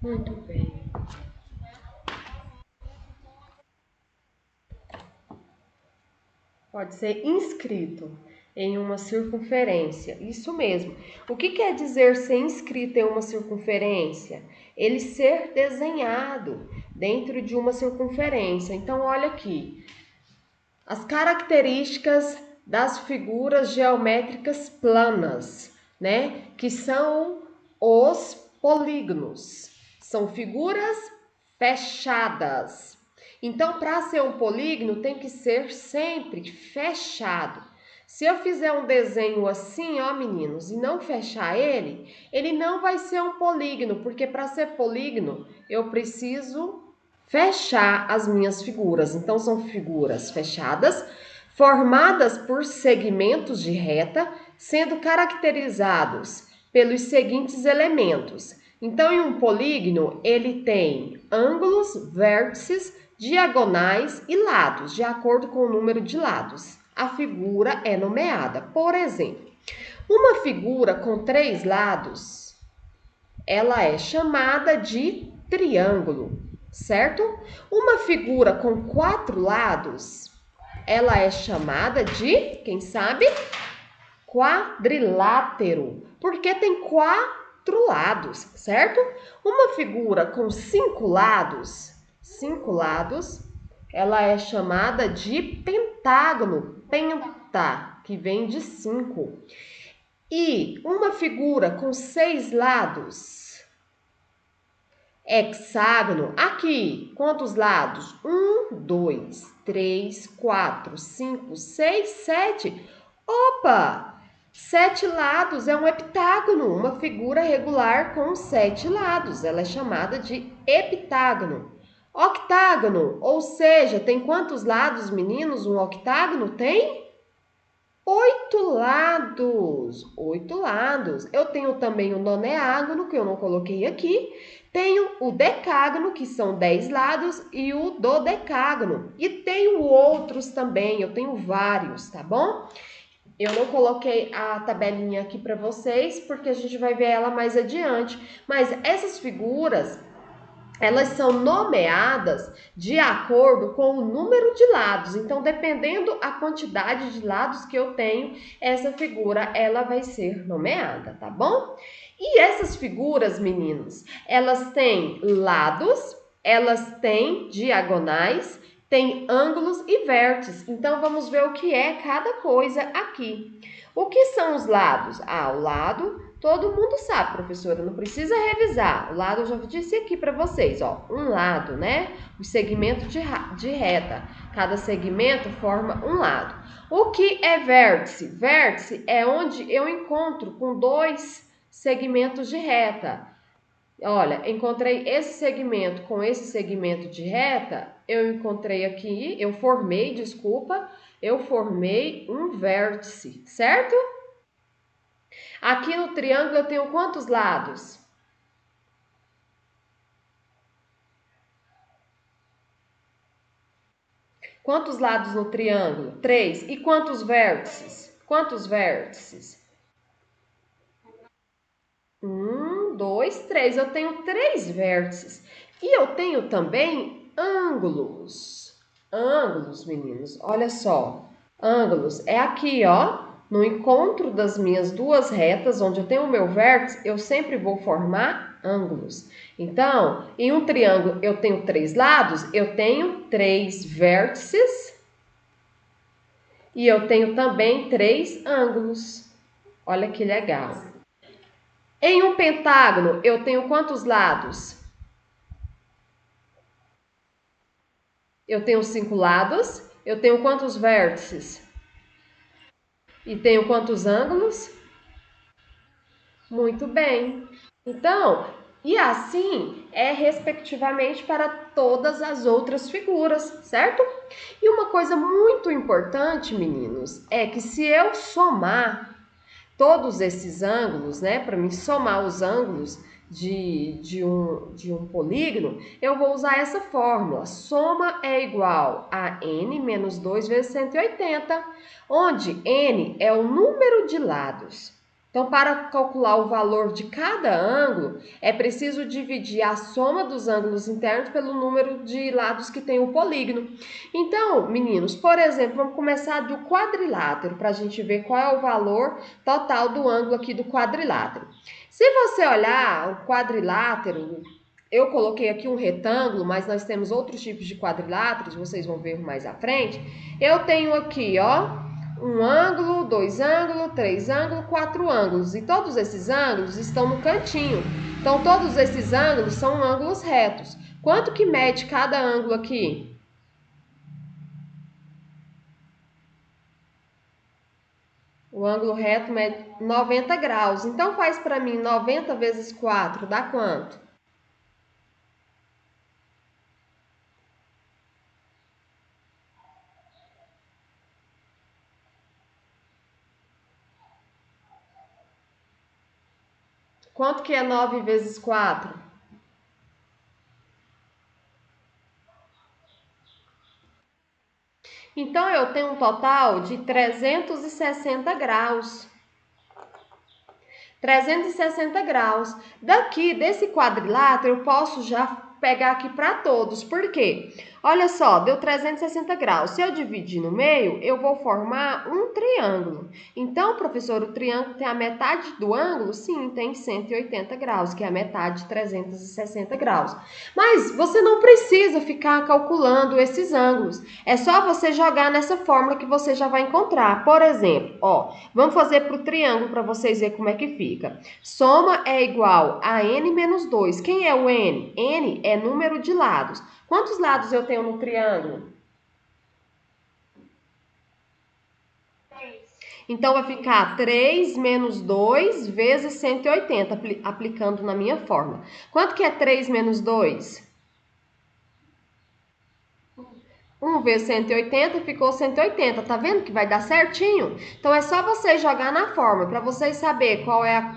Muito bem. Pode ser inscrito em uma circunferência. Isso mesmo. O que quer dizer ser inscrito em uma circunferência? Ele ser desenhado dentro de uma circunferência. Então, olha aqui. As características das figuras geométricas planas, né? Que são os polígonos. São figuras fechadas. Então, para ser um polígono, tem que ser sempre fechado. Se eu fizer um desenho assim, ó, meninos, e não fechar ele não vai ser um polígono, porque para ser polígono, eu preciso fechar as minhas figuras. Então, são figuras fechadas, formadas por segmentos de reta, sendo caracterizados pelos seguintes elementos. Então, em um polígono, ele tem ângulos, vértices, diagonais e lados, de acordo com o número de lados. A figura é nomeada. Por exemplo, uma figura com 3 lados, ela é chamada de triângulo, certo? Uma figura com 4 lados, ela é chamada de, quem sabe? Quadrilátero, porque tem 4 lados, certo? Uma figura com 5 lados, ela é chamada de pentágono, penta, que vem de 5. E uma figura com 6 lados, hexágono, aqui, quantos lados? 1, 2, 3, 4, 5, 6, 7. Opa! 7 lados é um heptágono, uma figura regular com 7 lados. Ela é chamada de heptágono. Octágono, ou seja, tem quantos lados, meninos? Um octágono tem 8 lados. 8 lados. Eu tenho também o noneágono, que eu não coloquei aqui. Tenho o decágono, que são 10 lados, e o dodecágono. E tenho outros também, eu tenho vários, tá bom? Eu não coloquei a tabelinha aqui para vocês, porque a gente vai ver ela mais adiante. Mas essas figuras, elas são nomeadas de acordo com o número de lados. Então, dependendo a quantidade de lados que eu tenho, essa figura ela vai ser nomeada, tá bom? E essas figuras, meninos, elas têm lados, elas têm diagonais, têm ângulos e vértices. Então, vamos ver o que é cada coisa aqui. O que são os lados? Ah, o lado todo mundo sabe, professora, não precisa revisar. O lado eu já disse aqui para vocês, ó, um lado, né? O segmento de reta. Cada segmento forma um lado. O que é vértice? Vértice é onde eu encontro com 2 segmentos de reta. Olha, encontrei esse segmento com esse segmento de reta, eu encontrei aqui, eu formei um vértice, certo? Aqui no triângulo eu tenho quantos lados? Quantos lados no triângulo? 3. E quantos vértices? Quantos vértices? 1, 2, 3. Eu tenho 3 vértices. E eu tenho também ângulos. Ângulos, meninos, olha só. Ângulos é aqui, ó. No encontro das minhas duas retas, onde eu tenho o meu vértice, eu sempre vou formar ângulos. Então, em um triângulo eu tenho 3 lados, eu tenho 3 vértices e eu tenho também 3 ângulos. Olha que legal. Em um pentágono, eu tenho quantos lados? Eu tenho 5 lados. Eu tenho quantos vértices? E tenho quantos ângulos? Muito bem. Então, e assim é respectivamente para todas as outras figuras, certo? E uma coisa muito importante, meninos, é que se eu somar todos esses ângulos, né, para mim somar os ângulos de um polígono, eu vou usar essa fórmula. Soma é igual a n menos 2 vezes 180, onde n é o número de lados. Então, para calcular o valor de cada ângulo, é preciso dividir a soma dos ângulos internos pelo número de lados que tem o polígono. Então, meninos, por exemplo, vamos começar do quadrilátero, para a gente ver qual é o valor total do ângulo aqui do quadrilátero. Se você olhar o quadrilátero, eu coloquei aqui um retângulo, mas nós temos outros tipos de quadriláteros, vocês vão ver mais à frente. Eu tenho aqui, ó, um ângulo, dois ângulos, três ângulos, quatro ângulos. E todos esses ângulos estão no cantinho. Então, todos esses ângulos são ângulos retos. Quanto que mede cada ângulo aqui? O ângulo reto mede 90 graus. Então, faz para mim 90 vezes 4, dá quanto? Quanto que é 9 vezes 4? Então, eu tenho um total de 360 graus. 360 graus. Daqui, desse quadrilátero, eu posso já pegar aqui para todos. Por quê? Olha só, deu 360 graus. Se eu dividir no meio, eu vou formar um triângulo. Então, professor, o triângulo tem a metade do ângulo? Sim, tem 180 graus, que é a metade de 360 graus. Mas você não precisa ficar calculando esses ângulos. É só você jogar nessa fórmula que você já vai encontrar. Por exemplo, ó, vamos fazer para o triângulo para vocês verem como é que fica. Soma é igual a n menos 2. Quem é o n? N é número de lados. Quantos lados eu tenho no triângulo? Então, vai ficar 3 menos 2 vezes 180, aplicando na minha fórmula. Quanto que é 3 menos 2? 1 vezes 180 ficou 180. Tá vendo que vai dar certinho? Então, é só você jogar na fórmula para vocês saberem qual é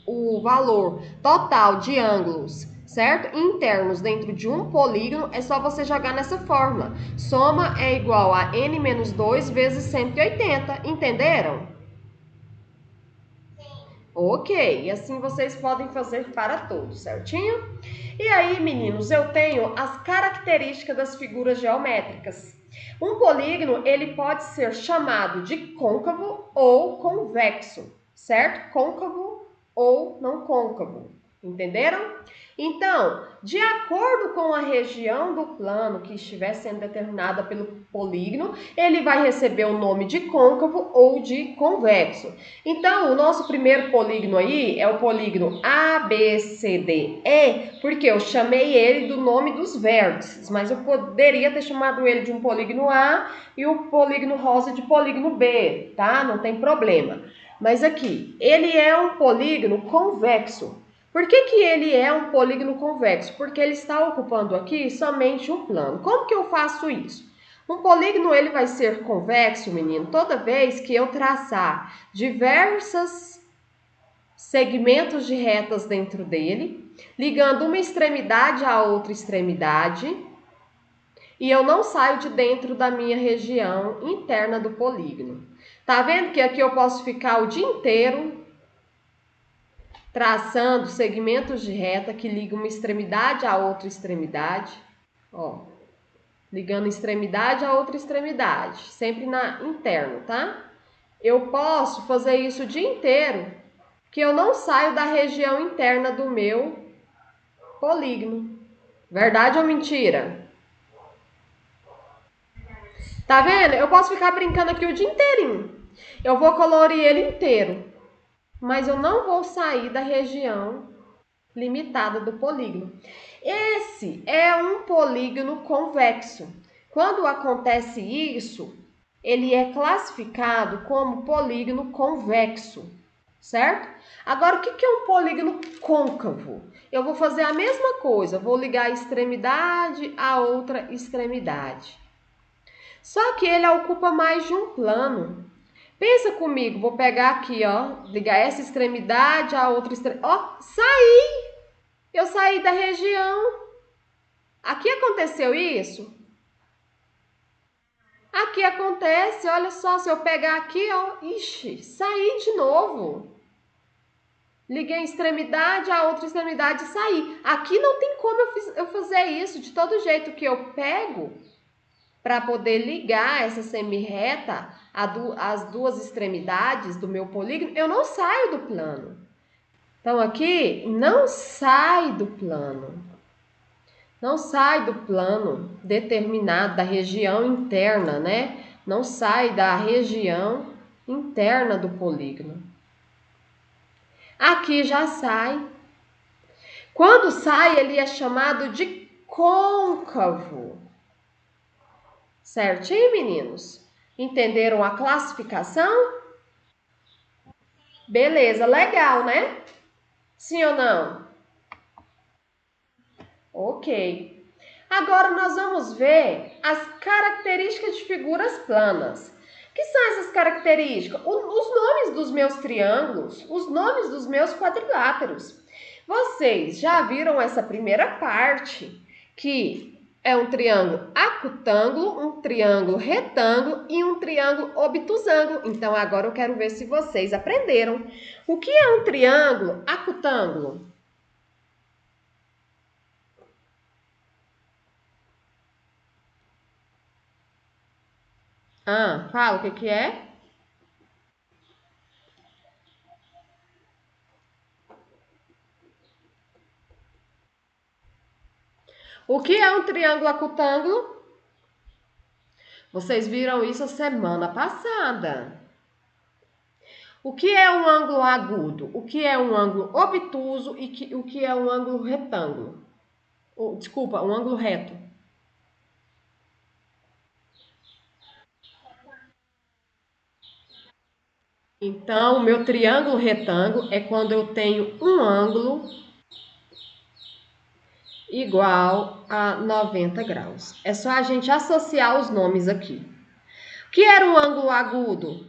o valor total de ângulos, certo? Internos dentro de um polígono, é só você jogar nessa fórmula. Soma é igual a n menos 2 vezes 180. Entenderam? Ok, e assim vocês podem fazer para todos, certinho? E aí, meninos, eu tenho as características das figuras geométricas. Um polígono, ele pode ser chamado de côncavo ou convexo, certo? Côncavo ou não côncavo, entenderam? Então, de acordo com a região do plano que estiver sendo determinada pelo polígono, ele vai receber o nome de côncavo ou de convexo. Então, o nosso primeiro polígono aí é o polígono ABCDE, porque eu chamei ele do nome dos vértices, mas eu poderia ter chamado ele de um polígono A e o polígono rosa de polígono B, tá? Não tem problema. Mas aqui, ele é um polígono convexo. Por que que ele é um polígono convexo? Porque ele está ocupando aqui somente um plano. Como que eu faço isso? Um polígono ele vai ser convexo, menino, toda vez que eu traçar diversos segmentos de retas dentro dele, ligando uma extremidade à outra extremidade, e eu não saio de dentro da minha região interna do polígono. Tá vendo que aqui eu posso ficar o dia inteiro traçando segmentos de reta que ligam uma extremidade à outra extremidade, ó, ligando extremidade a outra extremidade, sempre na interno, tá? Eu posso fazer isso o dia inteiro, que eu não saio da região interna do meu polígono. Verdade ou mentira? Tá vendo? Eu posso ficar brincando aqui o dia inteirinho. Eu vou colorir ele inteiro, mas eu não vou sair da região limitada do polígono. Esse é um polígono convexo. Quando acontece isso, ele é classificado como polígono convexo, certo? Agora, o que é um polígono côncavo? Eu vou fazer a mesma coisa, vou ligar a extremidade a outra extremidade. Só que ele ocupa mais de um plano. Pensa comigo, vou pegar aqui, ó, ligar essa extremidade a outra extremidade. Ó, saí! Eu saí da região. Aqui aconteceu isso? Aqui acontece, olha só, se eu pegar aqui, ó, ixi, saí de novo. liguei a extremidade, a outra extremidade e saí. Aqui não tem como eu fazer isso. De todo jeito que eu pego para poder ligar essa semirreta às duas extremidades do meu polígono, eu não saio do plano. Então, aqui, não sai do plano. Não sai do plano determinado, da região interna, né? Não sai da região interna do polígono. Aqui já sai. Quando sai, ele é chamado de côncavo. Certinho, meninos? Entenderam a classificação? Beleza, legal, né? Sim ou não? Ok. Agora nós vamos ver as características de figuras planas. O que são essas características? Os nomes dos meus triângulos, os nomes dos meus quadriláteros. Vocês já viram essa primeira parte, que é um triângulo acutângulo, um triângulo retângulo e um triângulo obtusângulo. Então, agora eu quero ver se vocês aprenderam. O que é um triângulo acutângulo? Fala o que é? O que é um triângulo acutângulo? Vocês viram isso a semana passada. O que é um ângulo agudo? O que é um ângulo obtuso e o que é um ângulo retângulo? Desculpa, um ângulo reto. Então, o meu triângulo retângulo é quando eu tenho um ângulo igual a 90 graus. É só a gente associar os nomes aqui. O que era um ângulo agudo?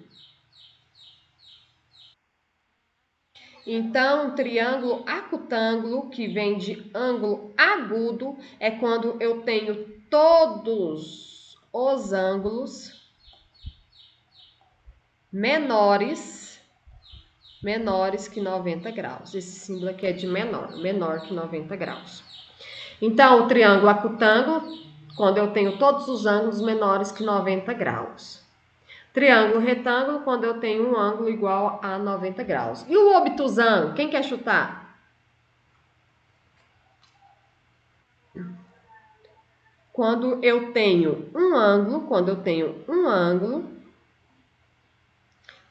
Então, um triângulo acutângulo, que vem de ângulo agudo, é quando eu tenho todos os ângulos menores que 90 graus. Esse símbolo aqui é de menor que 90 graus. Então, o triângulo acutângulo, quando eu tenho todos os ângulos menores que 90 graus. Triângulo retângulo, quando eu tenho um ângulo igual a 90 graus. E o obtusângulo, quem quer chutar? Quando eu tenho um ângulo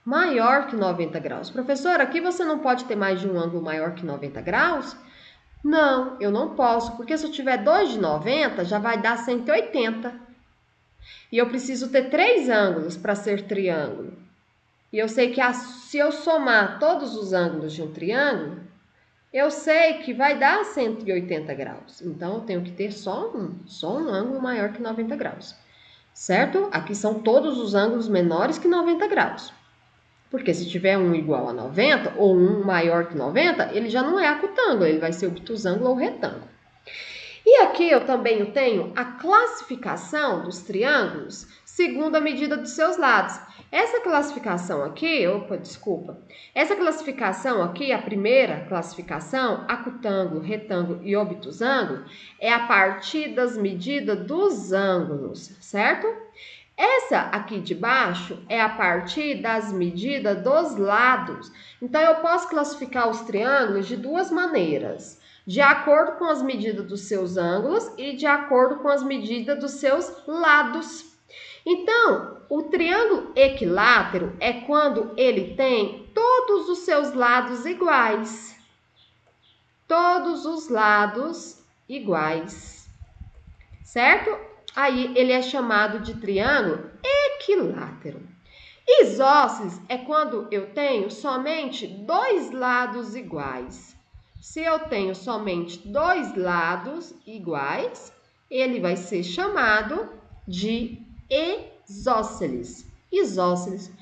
maior que 90 graus. Professor, aqui você não pode ter mais de um ângulo maior que 90 graus? Não, eu não posso, porque se eu tiver 2 de 90, já vai dar 180. E eu preciso ter 3 ângulos para ser triângulo. E eu sei que se eu somar todos os ângulos de um triângulo, eu sei que vai dar 180 graus. Então, eu tenho que ter só um ângulo maior que 90 graus. Certo? Aqui são todos os ângulos menores que 90 graus. Porque se tiver um igual a 90 ou um maior que 90, ele já não é acutângulo, ele vai ser obtusângulo ou retângulo. E aqui eu também tenho a classificação dos triângulos segundo a medida dos seus lados. Essa classificação aqui, essa classificação aqui, a primeira classificação, acutângulo, retângulo e obtusângulo, é a partir das medidas dos ângulos, certo? Essa aqui de baixo é a partir das medidas dos lados. Então, eu posso classificar os triângulos de duas maneiras. De acordo com as medidas dos seus ângulos e de acordo com as medidas dos seus lados. Então, o triângulo equilátero é quando ele tem todos os seus lados iguais. Todos os lados iguais. Certo? Aí ele é chamado de triângulo equilátero. Isósceles é quando eu tenho somente dois lados iguais. Se eu tenho somente dois lados iguais, ele vai ser chamado de isósceles. Isósceles.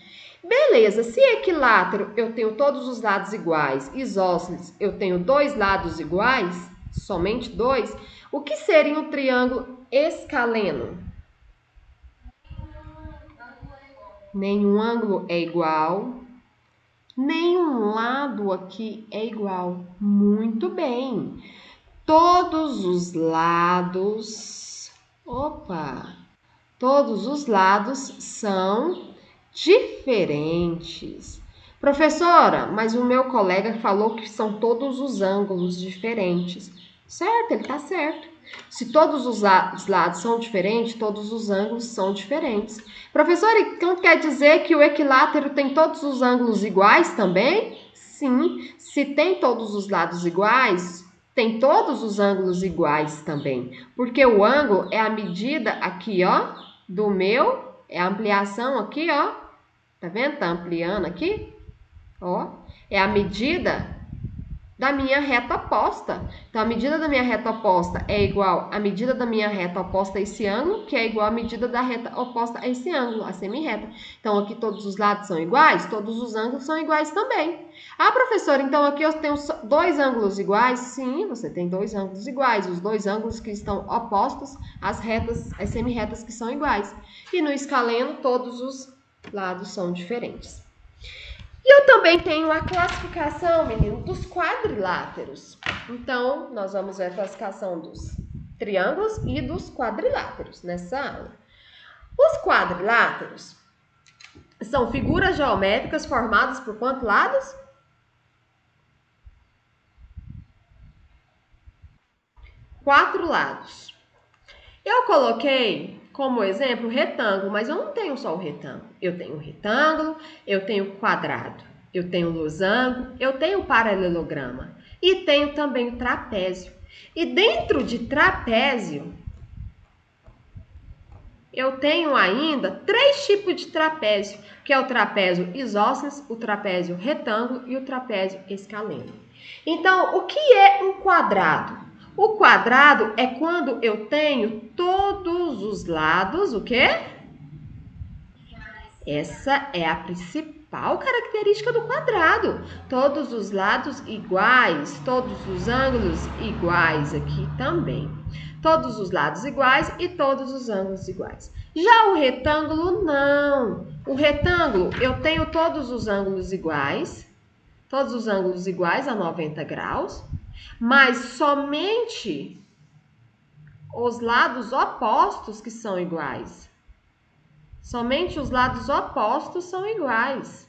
Beleza, se equilátero eu tenho todos os lados iguais, isósceles eu tenho dois lados iguais, somente dois, o que seria um triângulo escaleno? Nenhum ângulo é igual, Nenhum lado aqui é igual. Muito bem. Todos os lados, todos os lados são diferentes. Professora, mas o meu colega falou que são todos os ângulos diferentes. Certo, ele está certo. Se todos os lados são diferentes, todos os ângulos são diferentes. Professora, então quer dizer que o equilátero tem todos os ângulos iguais também? Sim, se tem todos os lados iguais, tem todos os ângulos iguais também. Porque o ângulo é a medida aqui, ó, do meu, é a ampliação aqui, ó. Tá vendo? Tá ampliando aqui, ó. É a medida da minha reta oposta. Então, a medida da minha reta oposta é igual à medida da minha reta oposta a esse ângulo, que é igual à medida da reta oposta a esse ângulo, a semirreta. Então, aqui todos os lados são iguais, todos os ângulos são iguais também. Ah, professora, então aqui eu tenho dois ângulos iguais? Sim, você tem dois ângulos iguais, os dois ângulos que estão opostos às retas, às semirretas que são iguais. E no escaleno, todos os lados são diferentes. E eu também tenho a classificação, menino, dos quadriláteros. Então, nós vamos ver a classificação dos triângulos e dos quadriláteros nessa aula. Os quadriláteros são figuras geométricas formadas por quantos lados? 4 lados. Eu coloquei como exemplo o retângulo, mas eu não tenho só o retângulo. Eu tenho o retângulo, eu tenho o quadrado, eu tenho o losango, eu tenho o paralelograma e tenho também o trapézio. E dentro de trapézio, eu tenho ainda 3 tipos de trapézio, que é o trapézio isósceles, o trapézio retângulo e o trapézio escaleno. Então, o que é um quadrado? O quadrado é quando eu tenho todos os lados, o quê? Essa é a principal característica do quadrado. Todos os lados iguais, todos os ângulos iguais aqui também. Todos os lados iguais e todos os ângulos iguais. Já o retângulo, não. O retângulo, eu tenho todos os ângulos iguais a 90 graus, mas somente os lados opostos que são iguais. Somente os lados opostos são iguais.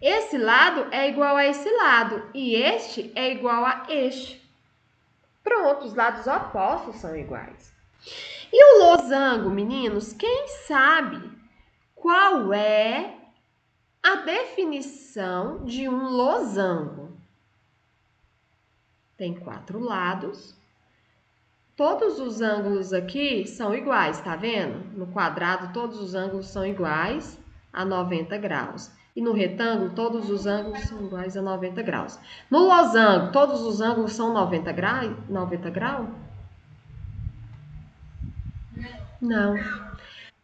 Esse lado é igual a esse lado e este é igual a este. Pronto, os lados opostos são iguais. E o losango, meninos, quem sabe qual é a definição de um losango? Tem 4 lados. Todos os ângulos aqui são iguais, tá vendo? No quadrado, todos os ângulos são iguais a 90 graus. E no retângulo, todos os ângulos são iguais a 90 graus. No losango, todos os ângulos são 90 graus? Não.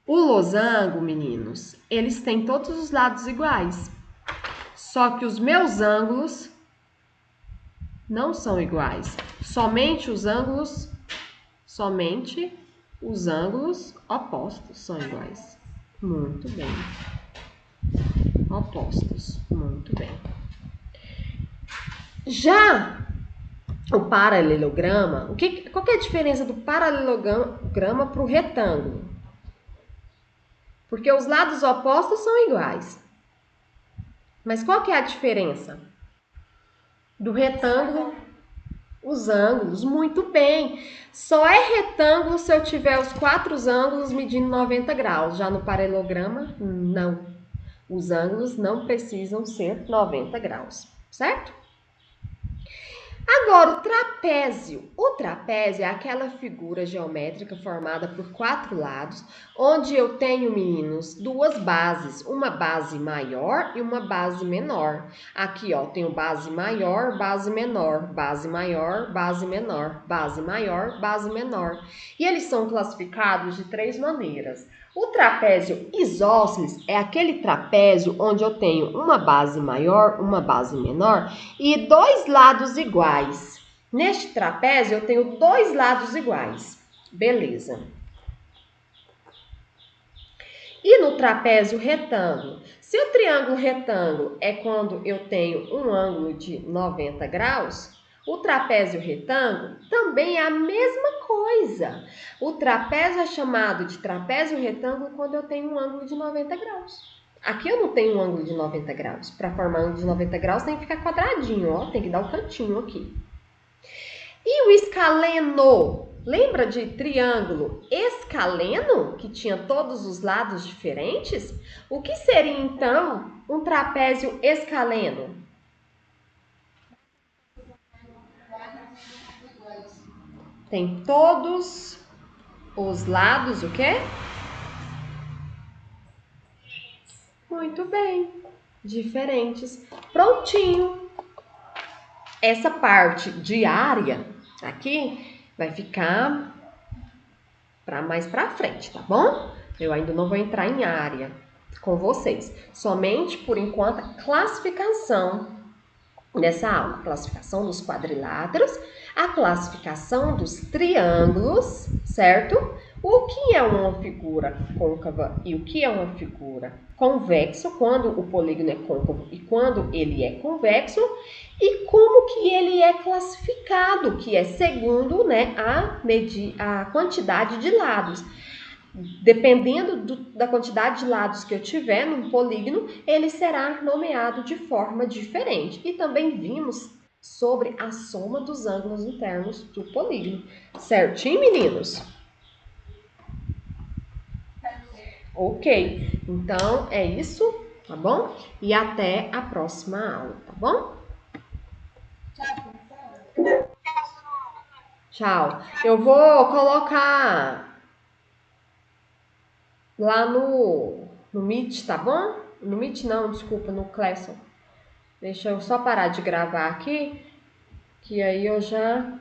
O losango, meninos, eles têm todos os lados iguais. Só que os meus ângulos não são iguais. Somente os ângulos opostos são iguais. Muito bem. Opostos. Muito bem. Já o paralelograma, qual que é a diferença do paralelograma para o retângulo? Porque os lados opostos são iguais. Mas qual que é a diferença? Do retângulo, os ângulos, muito bem. Só é retângulo se eu tiver os 4 ângulos medindo 90 graus. Já no paralelograma, não. Os ângulos não precisam ser 90 graus, certo? Agora, o trapézio. O trapézio é aquela figura geométrica formada por 4 lados, onde eu tenho, meninos, 2 bases, uma base maior e uma base menor. Aqui, ó, tenho base maior, base menor, base maior, base menor, base maior, base menor. E eles são classificados de 3 maneiras. O trapézio isósceles é aquele trapézio onde eu tenho uma base maior, uma base menor e 2 lados iguais. Neste trapézio eu tenho 2 lados iguais. Beleza. E no trapézio retângulo, Se o triângulo retângulo é quando eu tenho um ângulo de 90 graus, o trapézio retângulo também é a mesma coisa. O trapézio é chamado de trapézio retângulo quando eu tenho um ângulo de 90 graus. Aqui eu não tenho um ângulo de 90 graus. Para formar um ângulo de 90 graus tem que ficar quadradinho, ó. Tem que dar um cantinho aqui. E o escaleno? Lembra de triângulo escaleno, que tinha todos os lados diferentes? O que seria, então, um trapézio escaleno? Tem todos os lados, o quê? Muito bem, diferentes. Prontinho. Essa parte de área aqui vai ficar mais para frente, tá bom? Eu ainda não vou entrar em área com vocês. Somente, por enquanto, a classificação dessa aula. A classificação dos quadriláteros, a classificação dos triângulos, certo? O que é uma figura côncava e o que é uma figura convexa, quando o polígono é côncavo e quando ele é convexo, e como que ele é classificado, que é segundo, né, a quantidade de lados. Dependendo da quantidade de lados que eu tiver num polígono, ele será nomeado de forma diferente. E também vimos sobre a soma dos ângulos internos do polígono. Certinho, meninos? Ok. Então, é isso, tá bom? E até a próxima aula, tá bom? Tchau. Eu vou colocar lá no Meet, tá bom? No Meet não, desculpa, no Classroom. Deixa eu só parar de gravar aqui, que aí eu já